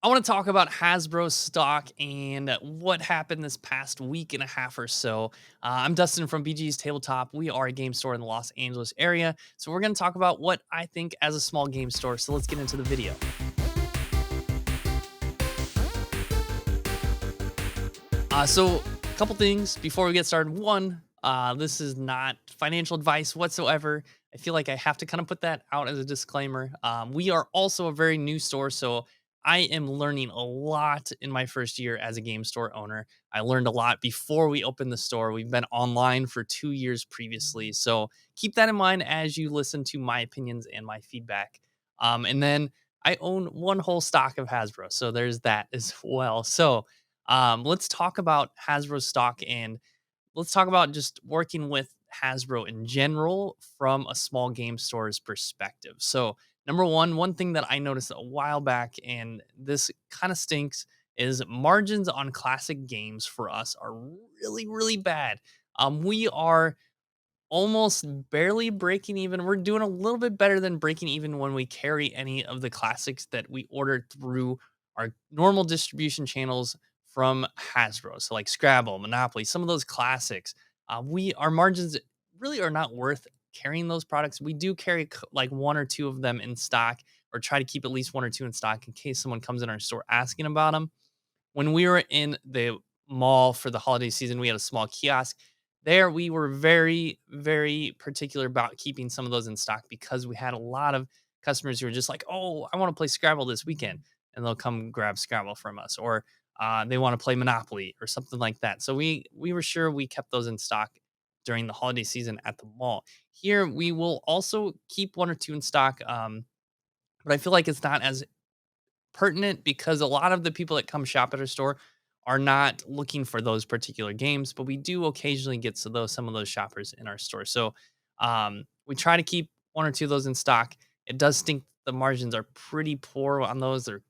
I want to talk about Hasbro stock and what happened this past week and a half or so. I'm Dustin from BG's Tabletop. We are a game store in the Los Angeles area. So, we're going to talk about what I think as a small game store. So, let's get into the video. A couple things before we get started. One, this is not financial advice whatsoever. I feel like I have to kind of put that out as a disclaimer. We are also a very new store, so I am learning a lot in my first year as a game store owner. I learned a lot before we opened the store. We've been online for 2 years previously, so keep that in mind as you listen to my opinions and my feedback. And then I own one whole stock of Hasbro, so there's that as well. Let's talk about Hasbro stock and let's talk about just working with Hasbro in general from a small game store's perspective. So, number one thing that I noticed a while back, and this kind of stinks, is margins on classic games for us are really, really bad. We are almost barely breaking even. We're doing a little bit better than breaking even when we carry any of the classics that we ordered through our normal distribution channels from Hasbro. So like Scrabble, Monopoly, some of those classics. We our margins really are not worth carrying those products. We do carry like one or two of them in stock, or try to keep at least one or two in stock in case someone comes in our store asking about them. When we were in the mall for the holiday season, we had a small kiosk. There, we were very, very particular about keeping some of those in stock because we had a lot of customers who were just like, "Oh, I want to play Scrabble this weekend," and they'll come grab Scrabble from us, or they want to play Monopoly or something like that. So we were sure we kept those in stock during the holiday season at the mall. Here, we will also keep one or two in stock, but I feel like it's not as pertinent because a lot of the people that come shop at our store are not looking for those particular games, but we do occasionally get to those some of those shoppers in our store. We try to keep one or two of those in stock. It does stink. The margins are pretty poor on those. They're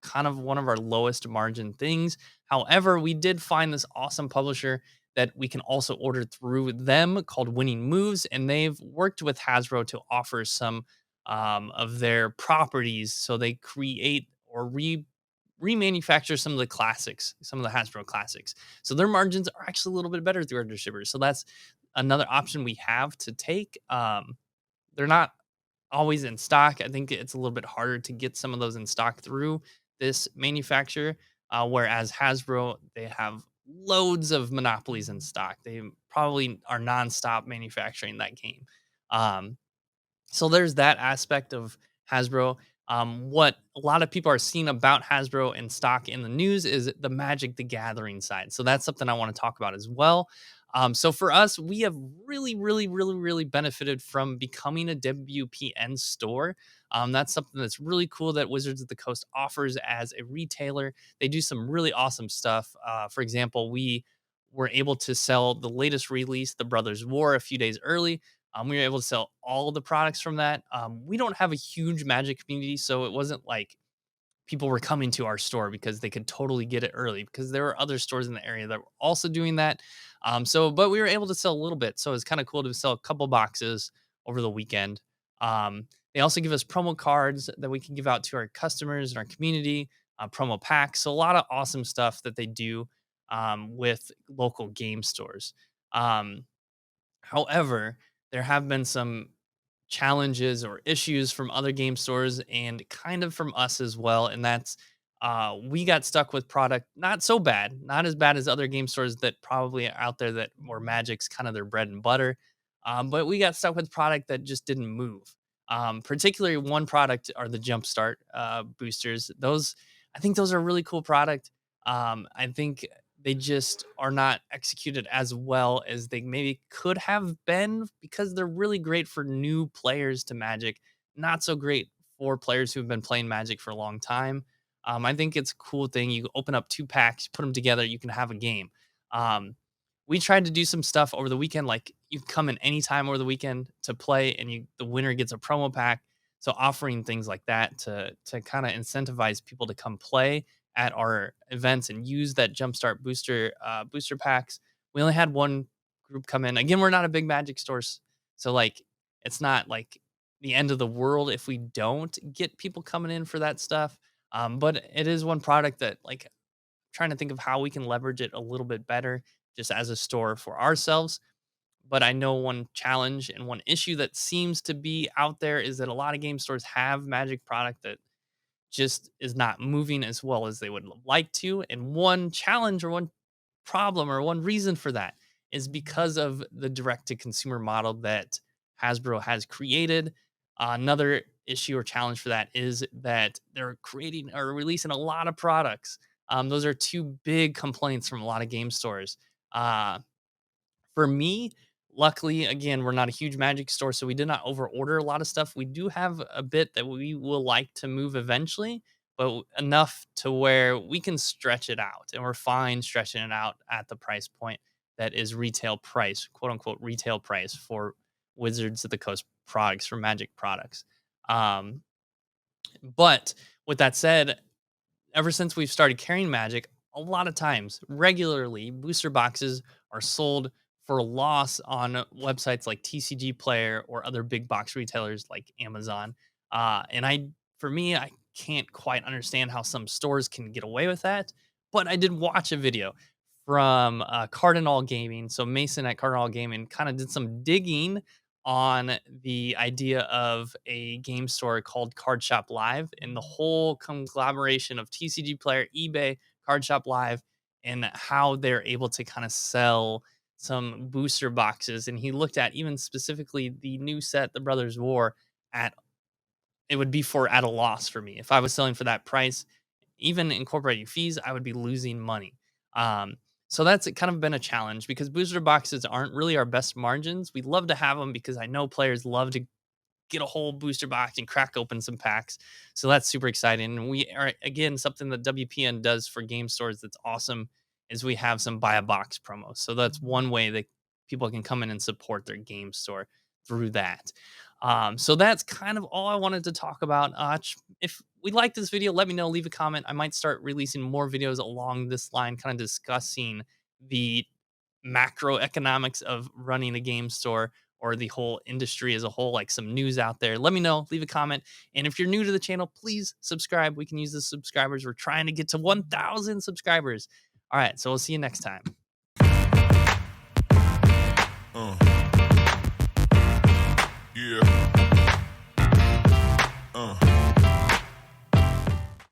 kind of one of our lowest margin things. However, we did find this awesome publisher that we can also order through them called Winning Moves, and they've worked with Hasbro to offer some of their properties. So they create or remanufacture some of the classics, some of the Hasbro classics. So their margins are actually a little bit better through our distributors. So that's another option we have to take. They're not always in stock. I think it's a little bit harder to get some of those in stock through this manufacturer. Whereas Hasbro, they have loads of monopolies in stock. They probably are nonstop manufacturing that game. Um, so there's that aspect of Hasbro. What a lot of people are seeing about Hasbro and stock in the news is the Magic the Gathering side. So that's something I want to talk about as well. So for us, we have really benefited from becoming a WPN store. That's something that's really cool that Wizards of the Coast offers as a retailer. They do some really awesome stuff. For example, we were able to sell the latest release, The Brothers War, a few days early. We were able to sell all the products from that. We don't have a huge Magic community, so it wasn't like people were coming to our store because they could totally get it early because there were other stores in the area that were also doing that. But we were able to sell a little bit. So it's kind of cool to sell a couple boxes over the weekend. They also give us promo cards that we can give out to our customers and our community, promo packs. So a lot of awesome stuff that they do with local game stores. Um, However, there have been some challenges or issues from other game stores and kind of from us as well. And that's we got stuck with product not so bad, not as bad as other game stores that probably are out there that where Magic's kind of their bread and butter. But we got stuck with product that just didn't move. Particularly one product are the Jumpstart boosters. Those I think those are a really cool product. I think they just are not executed as well as they maybe could have been because they're really great for new players to Magic, not so great for players who've been playing Magic for a long time. I think it's a cool thing. You open up two packs, put them together, you can have a game. Um, we tried to do some stuff over the weekend, like you can come in anytime over the weekend to play, and the winner gets a promo pack. So offering things like that to kind of incentivize people to come play at our events and use that jumpstart booster packs. We only had one group come in. Again, we're not a big Magic stores, so like it's not like the end of the world if we don't get people coming in for that stuff. But it is one product that like trying to think of how we can leverage it a little bit better just as a store for ourselves. But I know one challenge and one issue that seems to be out there is that a lot of game stores have Magic product that just is not moving as well as they would like to. And one challenge or one problem or one reason for that is because of the direct to consumer model that Hasbro has created. Another issue or challenge for that is that they're creating or releasing a lot of products. Those are two big complaints from a lot of game stores. Uh, for me, luckily, again, we're not a huge Magic store, so we did not overorder a lot of stuff. We do have a bit that we will like to move eventually, but enough to where we can stretch it out, and we're fine stretching it out at the price point that is retail price, quote unquote retail price for Wizards of the Coast products, for Magic products. Um, but with that said, ever since we've started carrying Magic, a lot of times, regularly, booster boxes are sold for a loss on websites like TCG Player or other big box retailers like Amazon. For me, I can't quite understand how some stores can get away with that. But I did watch a video from Cardinal Gaming. So Mason at Cardinal Gaming kind of did some digging on the idea of a game store called Card Shop Live and the whole conglomeration of TCG Player, eBay, Card Shop Live, and how they're able to kind of sell some booster boxes. And he looked at even specifically the new set, The Brothers War, at it would be for at a loss for me. If I was selling for that price, even incorporating fees, I would be losing money. Um, so that's kind of been a challenge because booster boxes aren't really our best margins. We love to have them because I know players love to get a whole booster box and crack open some packs. So that's super exciting. And we are again something that WPN does for game stores that's awesome is we have some buy a box promos. So that's one way that people can come in and support their game store through that. So that's kind of all I wanted to talk about. If we like this video, let me know. Leave a comment. I might start releasing more videos along this line, kind of discussing the macroeconomics of running a game store or the whole industry as a whole, like some news out there. Let me know, leave a comment. And if you're new to the channel, please subscribe. We can use the subscribers. We're trying to get to 1,000 subscribers. All right. So we'll see you next time.